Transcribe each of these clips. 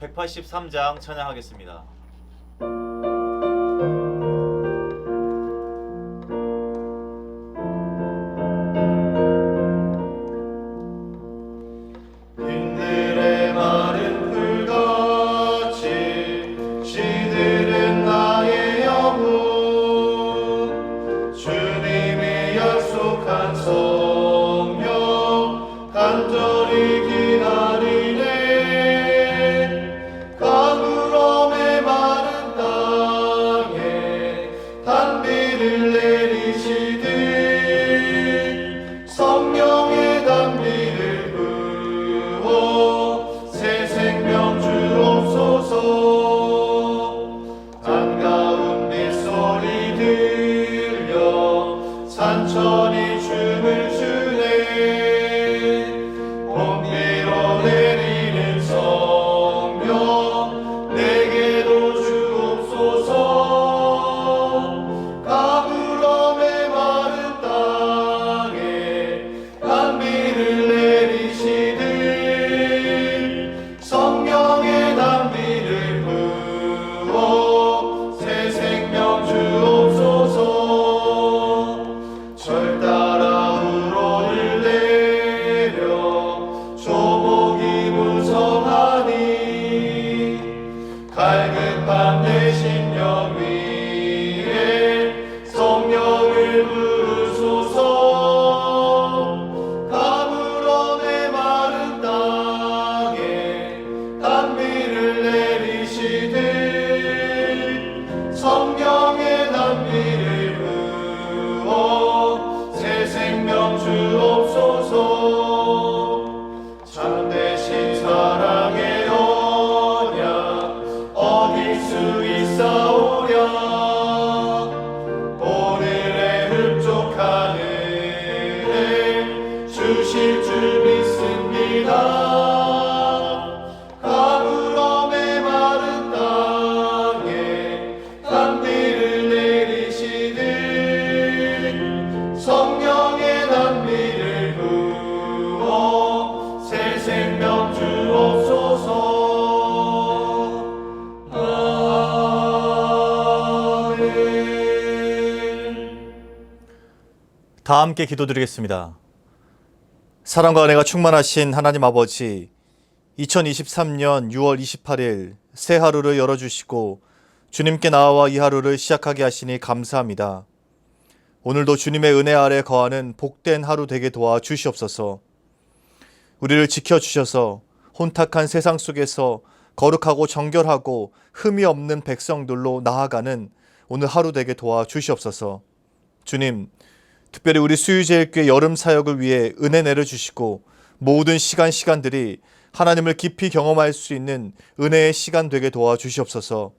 183장 찬양하겠습니다. 빈들의 마른 풀같이 시들은 나의 영혼, 주님이 약속한 성령 간절히 기다리네. 가물음의 마른 땅에 단비를 내리시듯 성령의 단비를 부어 새 생명 주옵소서. 한가운 빗소리 들려 산천이 춤을 추네. 봄비로 내리는 성령 내게도 주옵소서. 가물음의 마른 땅에 단비를 내리시듯 성령의 단비를 부어 새 생명 주옵소서. 절 따라 우로를 내려 조목이 무성하니 갈급한 내 심령 위에 성령을 부으소서. 가물음의 마른 땅에 단비를 내리시듯 성령의 단비를 부어 새 생명 주옵소서. 참되신 사랑의 언약 어딜 수 있사오랴. 오늘의 흡족한 은혜 주실 줄 믿습니다. 가물음의 마른 땅에 단비를 내리시듯 성령의 단비를 부어 새 생명 주옵소서. 아멘. 다 함께 기도드리겠습니다. 사랑과 은혜가 충만하신 하나님 아버지, 2023년 6월 28일 새 하루를 열어주시고 주님께 나와 이 하루를 시작하게 하시니 감사합니다. 오늘도 주님의 은혜 아래 거하는 복된 하루 되게 도와 주시옵소서. 우리를 지켜주셔서 혼탁한 세상 속에서 거룩하고 정결하고 흠이 없는 백성들로 나아가는 오늘 하루 되게 도와 주시옵소서. 주님, 특별히 우리 수유제일교회 여름 사역을 위해 은혜 내려주시고 모든 시간들이 하나님을 깊이 경험할 수 있는 은혜의 시간 되게 도와주시옵소서.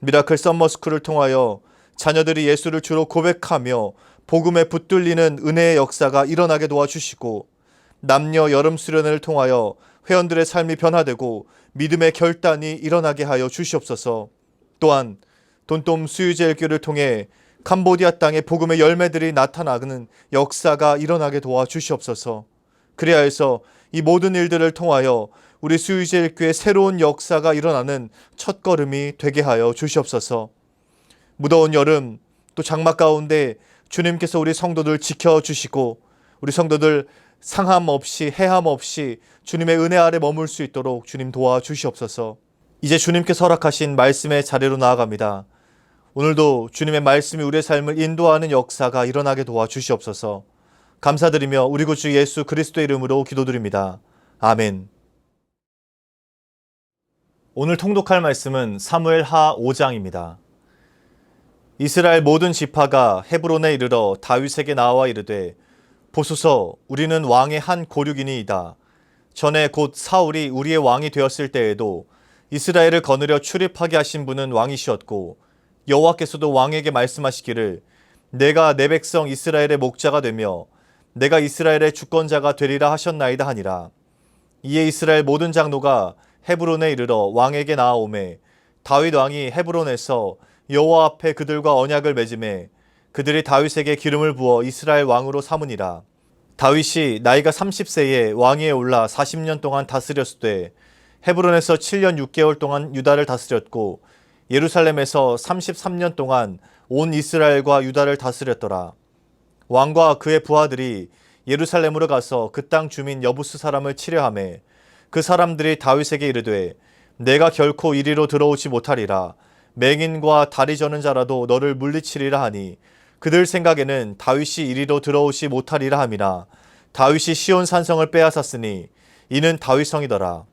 미라클 썸머스쿨을 통하여 자녀들이 예수를 주로 고백하며 복음에 붙들리는 은혜의 역사가 일어나게 도와주시고, 남녀 여름 수련회를 통하여 회원들의 삶이 변화되고 믿음의 결단이 일어나게 하여 주시옵소서. 또한 돈돔 수유제일교회를 통해 캄보디아 땅에 복음의 열매들이 나타나는 역사가 일어나게 도와주시옵소서. 그래야 해서 이 모든 일들을 통하여 우리 수유제일교회 새로운 역사가 일어나는 첫걸음이 되게 하여 주시옵소서. 무더운 여름 또 장마 가운데 주님께서 우리 성도들 지켜주시고 우리 성도들 상함 없이 해함 없이 주님의 은혜 아래 머물 수 있도록 주님 도와주시옵소서. 이제 주님께서 허락하신 말씀의 자리로 나아갑니다. 오늘도 주님의 말씀이 우리의 삶을 인도하는 역사가 일어나게 도와주시옵소서. 감사드리며 우리 구주 예수 그리스도의 이름으로 기도드립니다. 아멘. 오늘 통독할 말씀은 사무엘하 5장입니다. 이스라엘 모든 지파가 헤브론에 이르러 다윗에게 나와 이르되, 보소서, 우리는 왕의 한 고륙이니이다. 전에 곧 사울이 우리의 왕이 되었을 때에도 이스라엘을 거느려 출입하게 하신 분은 왕이시었고, 여호와께서도 왕에게 말씀하시기를 내가 내 백성 이스라엘의 목자가 되며 내가 이스라엘의 주권자가 되리라 하셨나이다 하니라. 이에 이스라엘 모든 장로가 헤브론에 이르러 왕에게 나아오매 다윗 왕이 헤브론에서 여호와 앞에 그들과 언약을 맺음에 그들이 다윗에게 기름을 부어 이스라엘 왕으로 삼으니라. 다윗이 나이가 30세에 왕위에 올라 40년 동안 다스렸을 때 헤브론에서 7년 6개월 동안 유다를 다스렸고 예루살렘에서 33년 동안 온 이스라엘과 유다를 다스렸더라. 왕과 그의 부하들이 예루살렘으로 가서 그 땅 주민 여부스 사람을 치려하매 그 사람들이 다윗에게 이르되 내가 결코 이리로 들어오지 못하리라. 맹인과 다리 저는 자라도 너를 물리치리라 하니 그들 생각에는 다윗이 이리로 들어오지 못하리라 함이나 다윗이 시온 산성을 빼앗았으니 이는 다윗성이더라.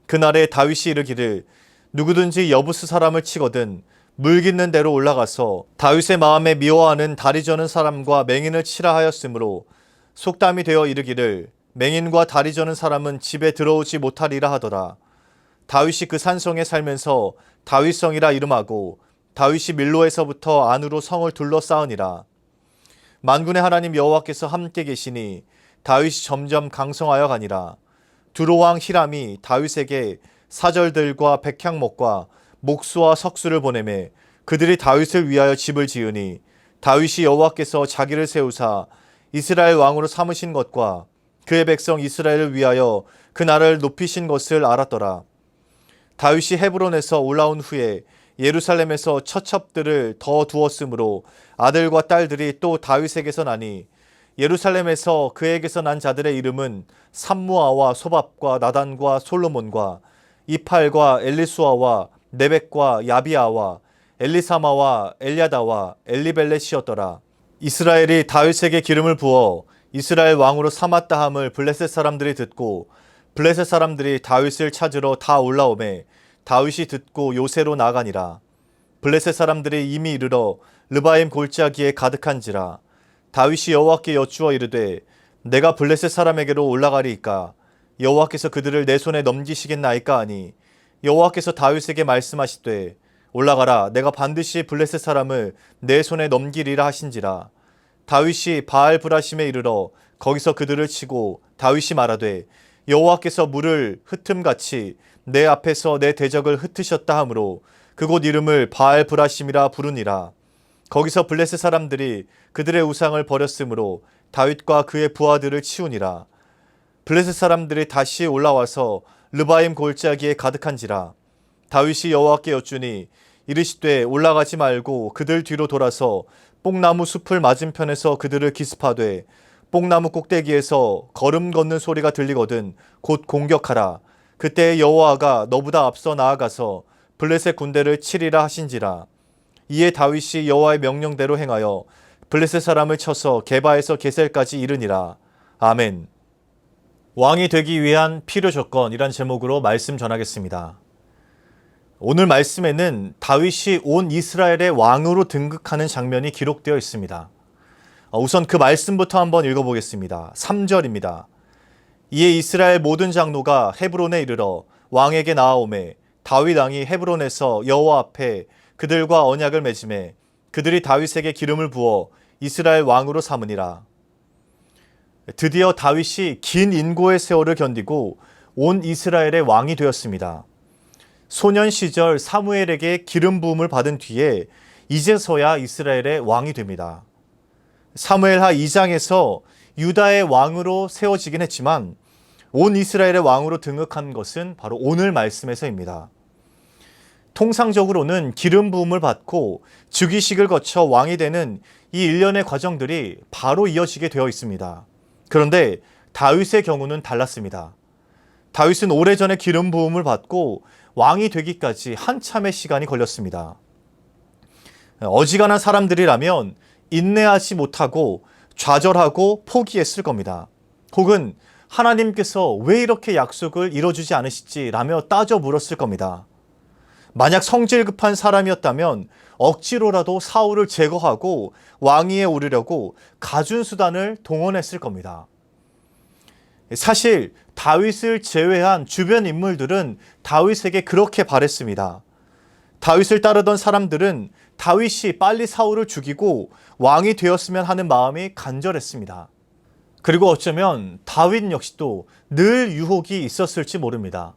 그날에 다윗이 이르기를 누구든지 여부스 사람을 치거든 물깃는 대로 올라가서 다윗의 마음에 미워하는 다리 저는 사람과 맹인을 치라 하였으므로 속담이 되어 이르기를 맹인과 다리 저는 사람은 집에 들어오지 못하리라 하더라. 다윗이 그 산성에 살면서 다윗성이라 이름하고 다윗이 밀로에서부터 안으로 성을 둘러싸으니라. 만군의 하나님 여호와께서 함께 계시니 다윗이 점점 강성하여 가니라. 두로왕 히람이 다윗에게 사절들과 백향목과 목수와 석수를 보내매 그들이 다윗을 위하여 집을 지으니 다윗이 여호와께서 자기를 세우사 이스라엘 왕으로 삼으신 것과 그의 백성 이스라엘을 위하여 그 나라를 높이신 것을 알았더라. 다윗이 헤브론에서 올라온 후에 예루살렘에서 처첩들을 더 두었으므로 아들과 딸들이 또 다윗에게서 나니 예루살렘에서 그에게서 난 자들의 이름은 삼무아와 소밥과 나단과 솔로몬과 이팔과 엘리수아와 네벡과 야비아와 엘리사마와 엘야다와 엘리벨렛이었더라. 이스라엘이 다윗에게 기름을 부어 이스라엘 왕으로 삼았다 함을 블레셋 사람들이 듣고 블레셋 사람들이 다윗을 찾으러 다 올라오매 다윗이 듣고 요새로 나가니라. 블레셋 사람들이 이미 이르러 르바임 골짜기에 가득한지라. 다윗이 여호와께 여쭈어 이르되 내가 블레셋 사람에게로 올라가리이까 여호와께서 그들을 내 손에 넘기시겠나이까 하니 여호와께서 다윗에게 말씀하시되 올라가라 내가 반드시 블레셋 사람을 내 손에 넘기리라 하신지라. 다윗이 바알 브라심에 이르러 거기서 그들을 치고 다윗이 말하되 여호와께서 물을 흩음같이 내 앞에서 내 대적을 흩으셨다 하므로 그곳 이름을 바알 브라심이라 부르니라. 거기서 블레셋 사람들이 그들의 우상을 버렸으므로 다윗과 그의 부하들을 치우니라. 블레셋 사람들이 다시 올라와서 르바임 골짜기에 가득한지라. 다윗이 여호와께 여쭈니 이르시되 올라가지 말고 그들 뒤로 돌아서 뽕나무 숲을 맞은편에서 그들을 기습하되 뽕나무 꼭대기에서 걸음 걷는 소리가 들리거든 곧 공격하라. 그때 여호와가 너보다 앞서 나아가서 블레셋 군대를 치리라 하신지라. 이에 다윗이 여호와의 명령대로 행하여 블레셋 사람을 쳐서 게바에서 게셀까지 이르니라. 아멘. 왕이 되기 위한 필요 조건이란 제목으로 말씀 전하겠습니다. 오늘 말씀에는 다윗이 온 이스라엘의 왕으로 등극하는 장면이 기록되어 있습니다. 우선 그 말씀부터 한번 읽어보겠습니다. 3절입니다. 이에 이스라엘 모든 장로가 헤브론에 이르러 왕에게 나아오매 다윗 왕이 헤브론에서 여호와 앞에 그들과 언약을 맺음에 그들이 다윗에게 기름을 부어 이스라엘 왕으로 삼으니라. 드디어 다윗이 긴 인고의 세월을 견디고 온 이스라엘의 왕이 되었습니다. 소년 시절 사무엘에게 기름 부음을 받은 뒤에 이제서야 이스라엘의 왕이 됩니다. 사무엘하 2장에서 유다의 왕으로 세워지긴 했지만 온 이스라엘의 왕으로 등극한 것은 바로 오늘 말씀에서입니다. 통상적으로는 기름 부음을 받고 즉위식을 거쳐 왕이 되는 이 일련의 과정들이 바로 이어지게 되어 있습니다. 그런데 다윗의 경우는 달랐습니다. 다윗은 오래전에 기름 부음을 받고 왕이 되기까지 한참의 시간이 걸렸습니다. 어지간한 사람들이라면 인내하지 못하고 좌절하고 포기했을 겁니다. 혹은 하나님께서 왜 이렇게 약속을 이뤄주지 않으시지 라며 따져 물었을 겁니다. 만약 성질 급한 사람이었다면 억지로라도 사울을 제거하고 왕위에 오르려고 갖은 수단을 동원했을 겁니다. 사실 다윗을 제외한 주변 인물들은 다윗에게 그렇게 바랬습니다. 다윗을 따르던 사람들은 다윗이 빨리 사울을 죽이고 왕이 되었으면 하는 마음이 간절했습니다. 그리고 어쩌면 다윗 역시도 늘 유혹이 있었을지 모릅니다.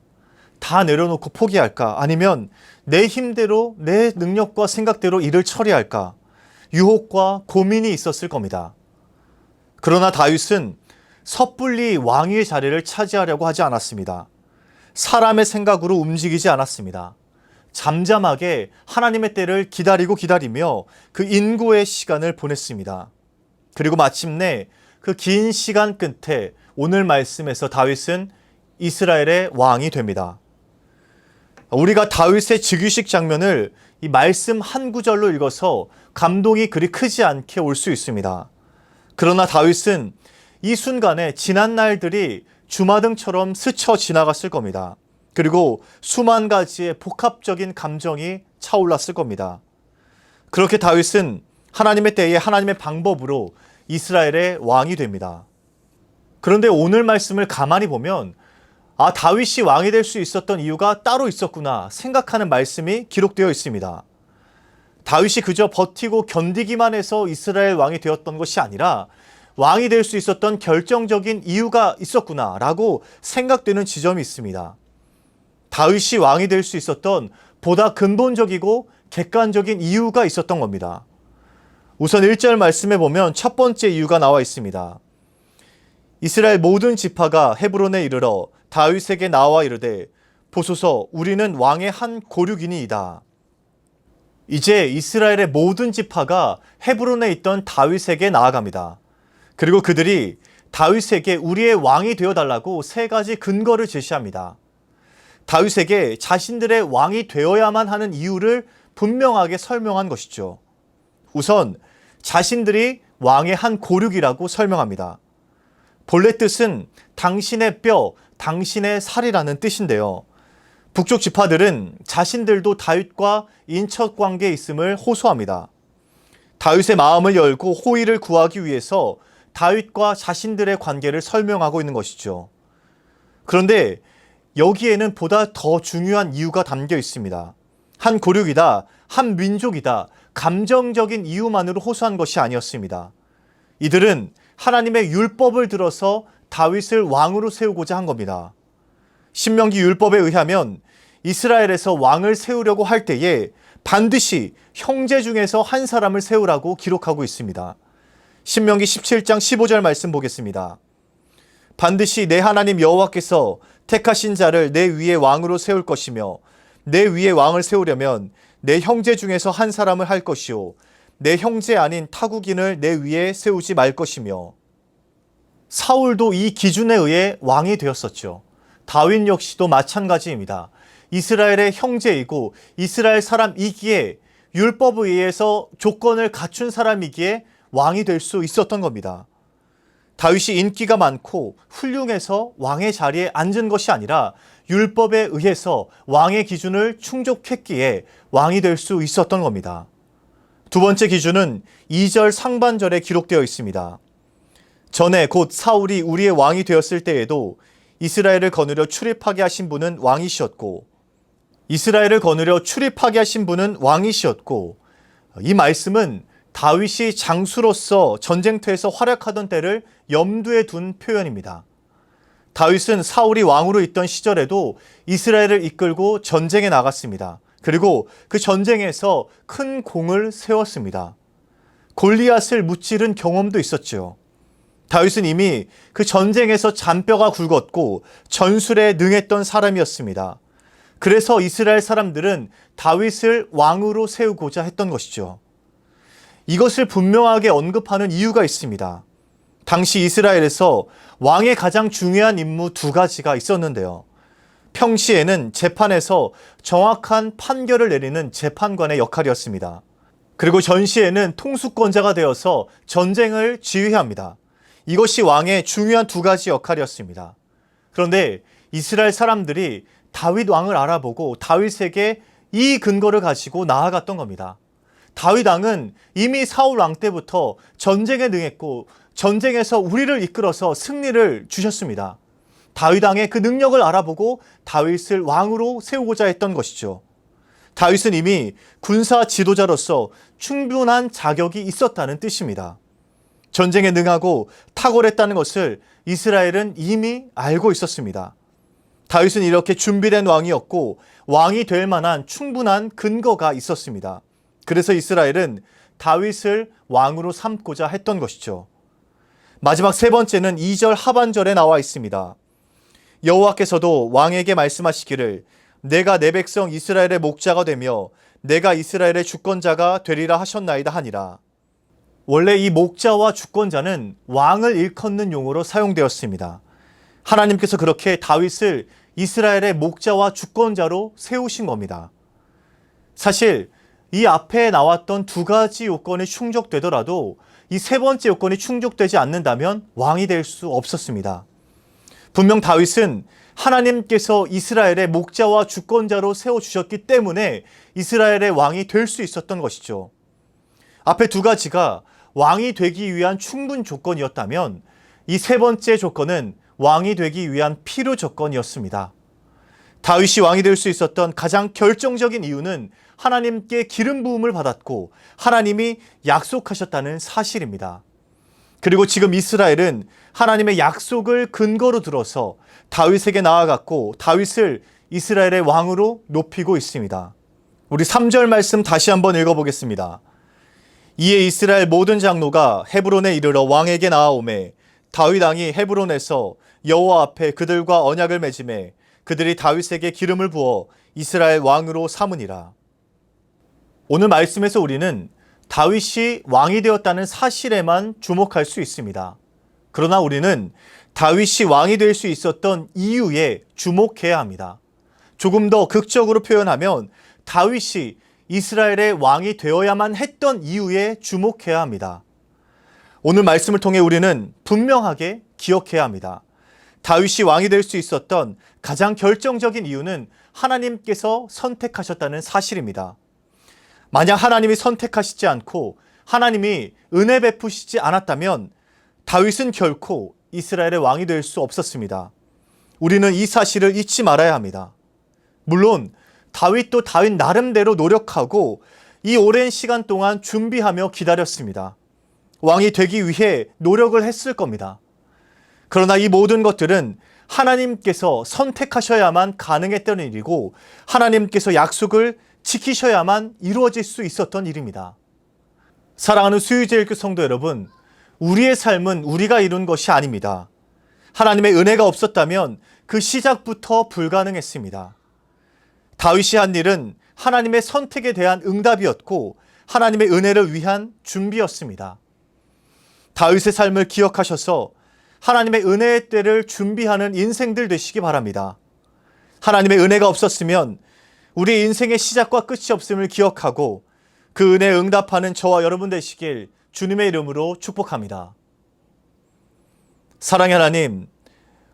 다 내려놓고 포기할까? 아니면 내 힘대로 내 능력과 생각대로 일을 처리할까? 유혹과 고민이 있었을 겁니다. 그러나 다윗은 섣불리 왕위의 자리를 차지하려고 하지 않았습니다. 사람의 생각으로 움직이지 않았습니다. 잠잠하게 하나님의 때를 기다리며 그 인고의 시간을 보냈습니다. 그리고 마침내 그 긴 시간 끝에 오늘 말씀에서 다윗은 이스라엘의 왕이 됩니다. 우리가 다윗의 즉위식 장면을 이 말씀 한 구절로 읽어서 감동이 그리 크지 않게 올 수 있습니다. 그러나 다윗은 이 순간에 지난 날들이 주마등처럼 스쳐 지나갔을 겁니다. 그리고 수만 가지의 복합적인 감정이 차올랐을 겁니다. 그렇게 다윗은 하나님의 때에 하나님의 방법으로 이스라엘의 왕이 됩니다. 그런데 오늘 말씀을 가만히 보면 다윗이 왕이 될 수 있었던 이유가 따로 있었구나 생각하는 말씀이 기록되어 있습니다. 다윗이 그저 버티고 견디기만 해서 이스라엘 왕이 되었던 것이 아니라 왕이 될 수 있었던 결정적인 이유가 있었구나라고 생각되는 지점이 있습니다. 다윗이 왕이 될 수 있었던 보다 근본적이고 객관적인 이유가 있었던 겁니다. 우선 1절 말씀에 보면 첫 번째 이유가 나와 있습니다. 이스라엘 모든 지파가 헤브론에 이르러 다윗에게 나와 이르되 보소서 우리는 왕의 한 고륙이니이다. 이제 이스라엘의 모든 지파가 헤브론에 있던 다윗에게 나아갑니다. 그리고 그들이 다윗에게 우리의 왕이 되어달라고 세 가지 근거를 제시합니다. 다윗에게 자신들의 왕이 되어야만 하는 이유를 분명하게 설명한 것이죠. 우선 자신들이 왕의 한 고륙이라고 설명합니다. 본래 뜻은 당신의 뼈, 당신의 살이라는 뜻인데요. 북쪽 지파들은 자신들도 다윗과 인척 관계에 있음을 호소합니다. 다윗의 마음을 열고 호의를 구하기 위해서 다윗과 자신들의 관계를 설명하고 있는 것이죠. 그런데 여기에는 보다 더 중요한 이유가 담겨 있습니다. 한 고륙이다, 한 민족이다, 감정적인 이유만으로 호소한 것이 아니었습니다. 이들은 하나님의 율법을 들어서 다윗을 왕으로 세우고자 한 겁니다. 신명기 율법에 의하면 이스라엘에서 왕을 세우려고 할 때에 반드시 형제 중에서 한 사람을 세우라고 기록하고 있습니다. 신명기 17장 15절 말씀 보겠습니다. 반드시 내 하나님 여호와께서 택하신 자를 내 위에 왕으로 세울 것이며 내 위에 왕을 세우려면 내 형제 중에서 한 사람을 할 것이요 내 형제 아닌 타국인을 내 위에 세우지 말 것이며. 사울도 이 기준에 의해 왕이 되었었죠. 다윗 역시도 마찬가지입니다. 이스라엘의 형제이고 이스라엘 사람이기에 율법에 의해서 조건을 갖춘 사람이기에 왕이 될 수 있었던 겁니다. 다윗이 인기가 많고 훌륭해서 왕의 자리에 앉은 것이 아니라 율법에 의해서 왕의 기준을 충족했기에 왕이 될 수 있었던 겁니다. 두 번째 기준은 2절 상반절에 기록되어 있습니다. 전에 곧 사울이 우리의 왕이 되었을 때에도 이스라엘을 거느려 출입하게 하신 분은 왕이시었고 이 말씀은 다윗이 장수로서 전쟁터에서 활약하던 때를 염두에 둔 표현입니다. 다윗은 사울이 왕으로 있던 시절에도 이스라엘을 이끌고 전쟁에 나갔습니다. 그리고 그 전쟁에서 큰 공을 세웠습니다. 골리앗을 무찌른 경험도 있었죠. 다윗은 이미 그 전쟁에서 잔뼈가 굵었고 전술에 능했던 사람이었습니다. 그래서 이스라엘 사람들은 다윗을 왕으로 세우고자 했던 것이죠. 이것을 분명하게 언급하는 이유가 있습니다. 당시 이스라엘에서 왕의 가장 중요한 임무 두 가지가 있었는데요. 평시에는 재판에서 정확한 판결을 내리는 재판관의 역할이었습니다. 그리고 전시에는 통수권자가 되어서 전쟁을 지휘해야 합니다. 이것이 왕의 중요한 두 가지 역할이었습니다. 그런데 이스라엘 사람들이 다윗 왕을 알아보고 다윗에게 이 근거를 가지고 나아갔던 겁니다. 다윗 왕은 이미 사울 왕 때부터 전쟁에 능했고 전쟁에서 우리를 이끌어서 승리를 주셨습니다. 다윗 왕의 그 능력을 알아보고 다윗을 왕으로 세우고자 했던 것이죠. 다윗은 이미 군사 지도자로서 충분한 자격이 있었다는 뜻입니다. 전쟁에 능하고 탁월했다는 것을 이스라엘은 이미 알고 있었습니다. 다윗은 이렇게 준비된 왕이었고 왕이 될 만한 충분한 근거가 있었습니다. 그래서 이스라엘은 다윗을 왕으로 삼고자 했던 것이죠. 마지막 세 번째는 2절 하반절에 나와 있습니다. 여호와께서도 왕에게 말씀하시기를 내가 내 백성 이스라엘의 목자가 되며 내가 이스라엘의 주권자가 되리라 하셨나이다 하니라. 원래 이 목자와 주권자는 왕을 일컫는 용어로 사용되었습니다. 하나님께서 그렇게 다윗을 이스라엘의 목자와 주권자로 세우신 겁니다. 사실 이 앞에 나왔던 두 가지 요건이 충족되더라도 이 세 번째 요건이 충족되지 않는다면 왕이 될 수 없었습니다. 분명 다윗은 하나님께서 이스라엘의 목자와 주권자로 세워주셨기 때문에 이스라엘의 왕이 될 수 있었던 것이죠. 앞에 두 가지가 왕이 되기 위한 충분 조건이었다면 이 세 번째 조건은 왕이 되기 위한 필요 조건이었습니다. 다윗이 왕이 될 수 있었던 가장 결정적인 이유는 하나님께 기름 부음을 받았고 하나님이 약속하셨다는 사실입니다. 그리고 지금 이스라엘은 하나님의 약속을 근거로 들어서 다윗에게 나아갔고 다윗을 이스라엘의 왕으로 높이고 있습니다. 우리 3절 말씀 다시 한번 읽어보겠습니다. 이에 이스라엘 모든 장로가 헤브론에 이르러 왕에게 나아오매 다윗 왕이 헤브론에서 여호와 앞에 그들과 언약을 맺음에 그들이 다윗에게 기름을 부어 이스라엘 왕으로 삼으니라. 오늘 말씀에서 우리는 다윗이 왕이 되었다는 사실에만 주목할 수 있습니다. 그러나 우리는 다윗이 왕이 될 수 있었던 이유에 주목해야 합니다. 조금 더 극적으로 표현하면 다윗이 이스라엘의 왕이 되어야만 했던 이유에 주목해야 합니다. 오늘 말씀을 통해 우리는 분명하게 기억해야 합니다. 다윗이 왕이 될 수 있었던 가장 결정적인 이유는 하나님께서 선택하셨다는 사실입니다. 만약 하나님이 선택하시지 않고 하나님이 은혜 베푸시지 않았다면 다윗은 결코 이스라엘의 왕이 될 수 없었습니다. 우리는 이 사실을 잊지 말아야 합니다. 물론 다윗도 다윗 나름대로 노력하고 이 오랜 시간 동안 준비하며 기다렸습니다. 왕이 되기 위해 노력을 했을 겁니다. 그러나 이 모든 것들은 하나님께서 선택하셔야만 가능했던 일이고 하나님께서 약속을 지키셔야만 이루어질 수 있었던 일입니다. 사랑하는 수유제일교 성도 여러분, 우리의 삶은 우리가 이룬 것이 아닙니다. 하나님의 은혜가 없었다면 그 시작부터 불가능했습니다. 다윗이 한 일은 하나님의 선택에 대한 응답이었고 하나님의 은혜를 위한 준비였습니다. 다윗의 삶을 기억하셔서 하나님의 은혜의 때를 준비하는 인생들 되시기 바랍니다. 하나님의 은혜가 없었으면 우리 인생의 시작과 끝이 없음을 기억하고 그 은혜에 응답하는 저와 여러분 되시길 주님의 이름으로 축복합니다. 사랑의 하나님,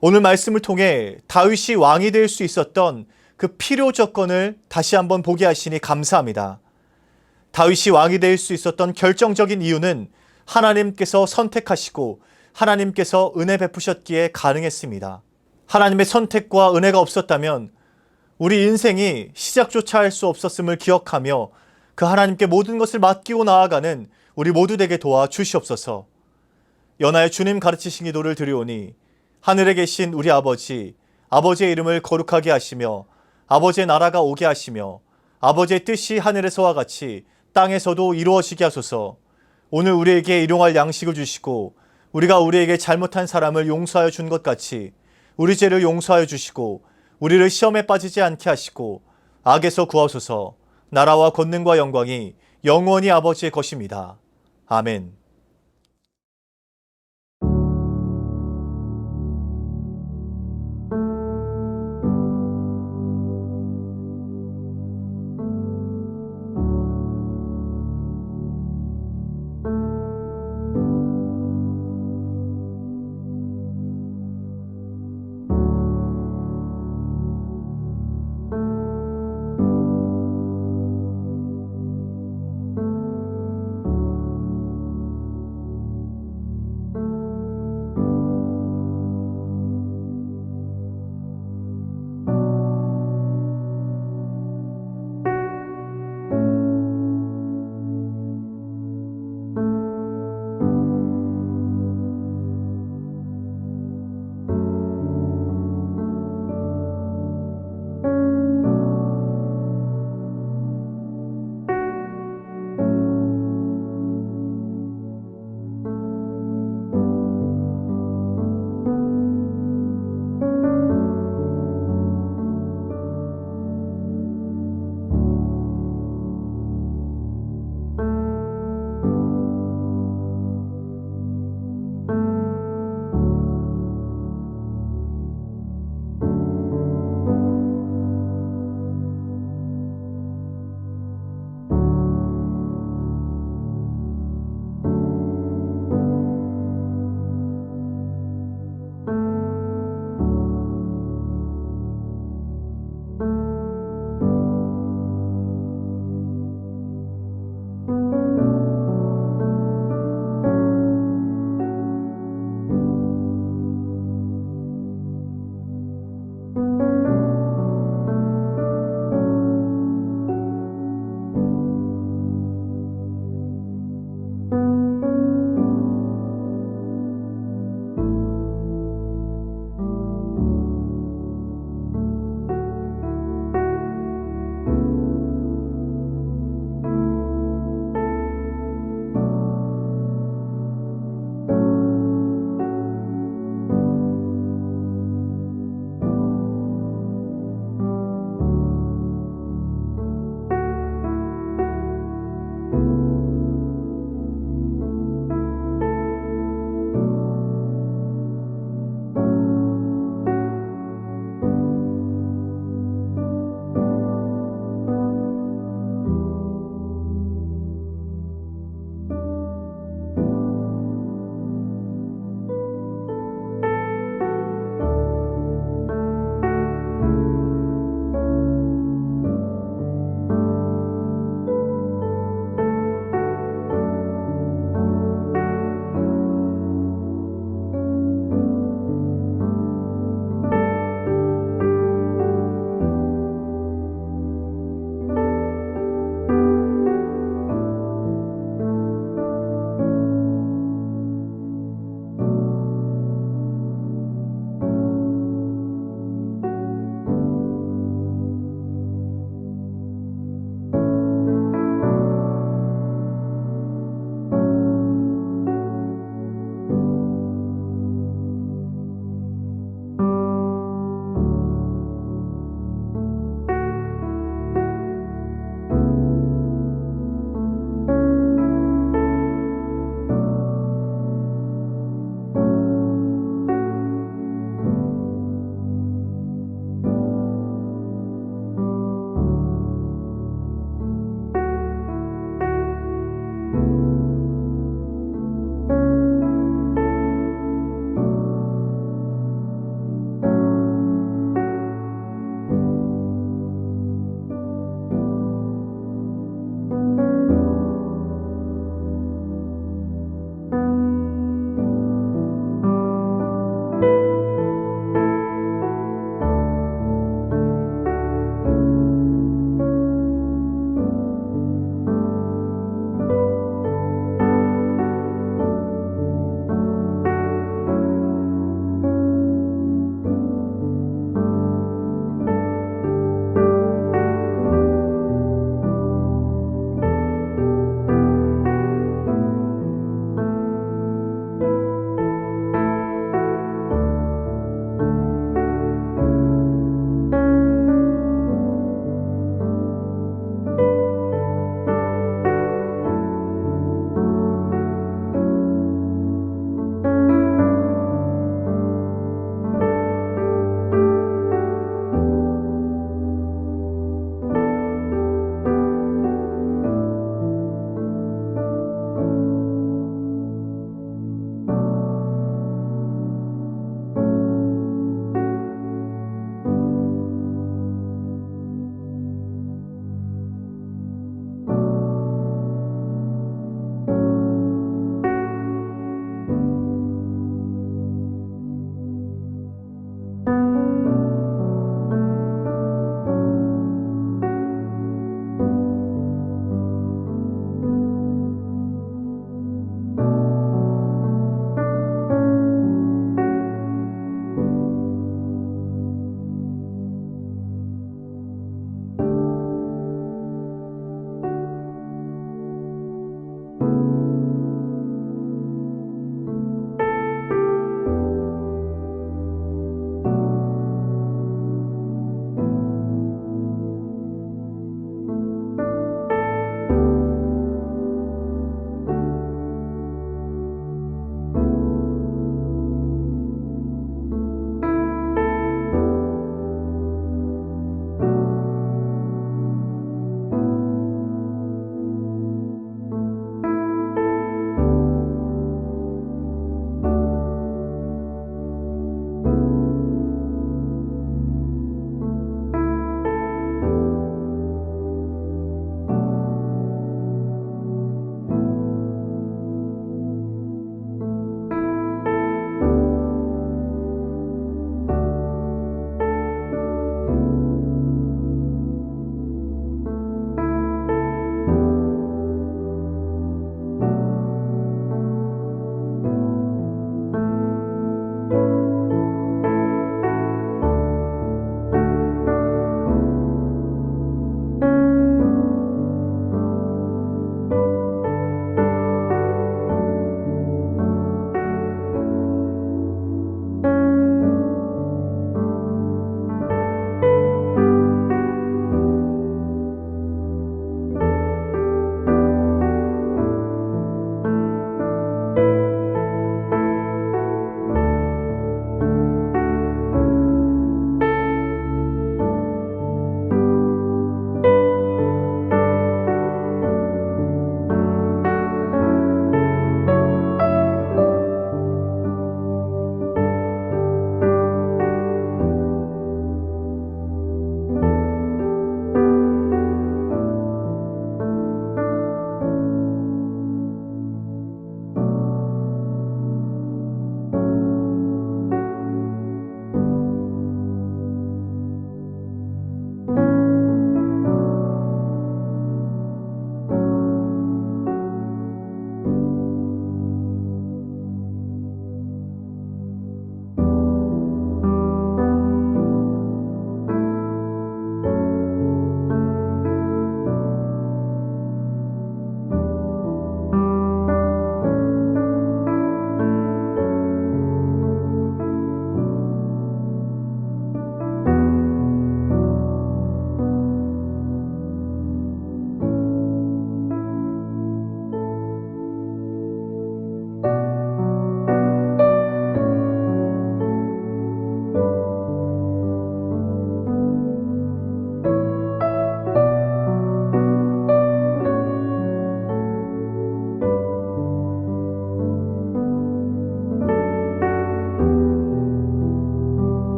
오늘 말씀을 통해 다윗이 왕이 될 수 있었던 그 필요 조건을 다시 한번 보게 하시니 감사합니다. 다윗이 왕이 될 수 있었던 결정적인 이유는 하나님께서 선택하시고 하나님께서 은혜 베푸셨기에 가능했습니다. 하나님의 선택과 은혜가 없었다면 우리 인생이 시작조차 할 수 없었음을 기억하며 그 하나님께 모든 것을 맡기고 나아가는 우리 모두 되게 도와 주시옵소서. 연하의 주님 가르치신 기도를 드리오니 하늘에 계신 우리 아버지, 아버지의 이름을 거룩하게 하시며 아버지의 나라가 오게 하시며 아버지의 뜻이 하늘에서와 같이 땅에서도 이루어지게 하소서. 오늘 우리에게 일용할 양식을 주시고 우리가 우리에게 잘못한 사람을 용서하여 준 것 같이 우리 죄를 용서하여 주시고 우리를 시험에 빠지지 않게 하시고 악에서 구하소서. 나라와 권능과 영광이 영원히 아버지의 것입니다. 아멘.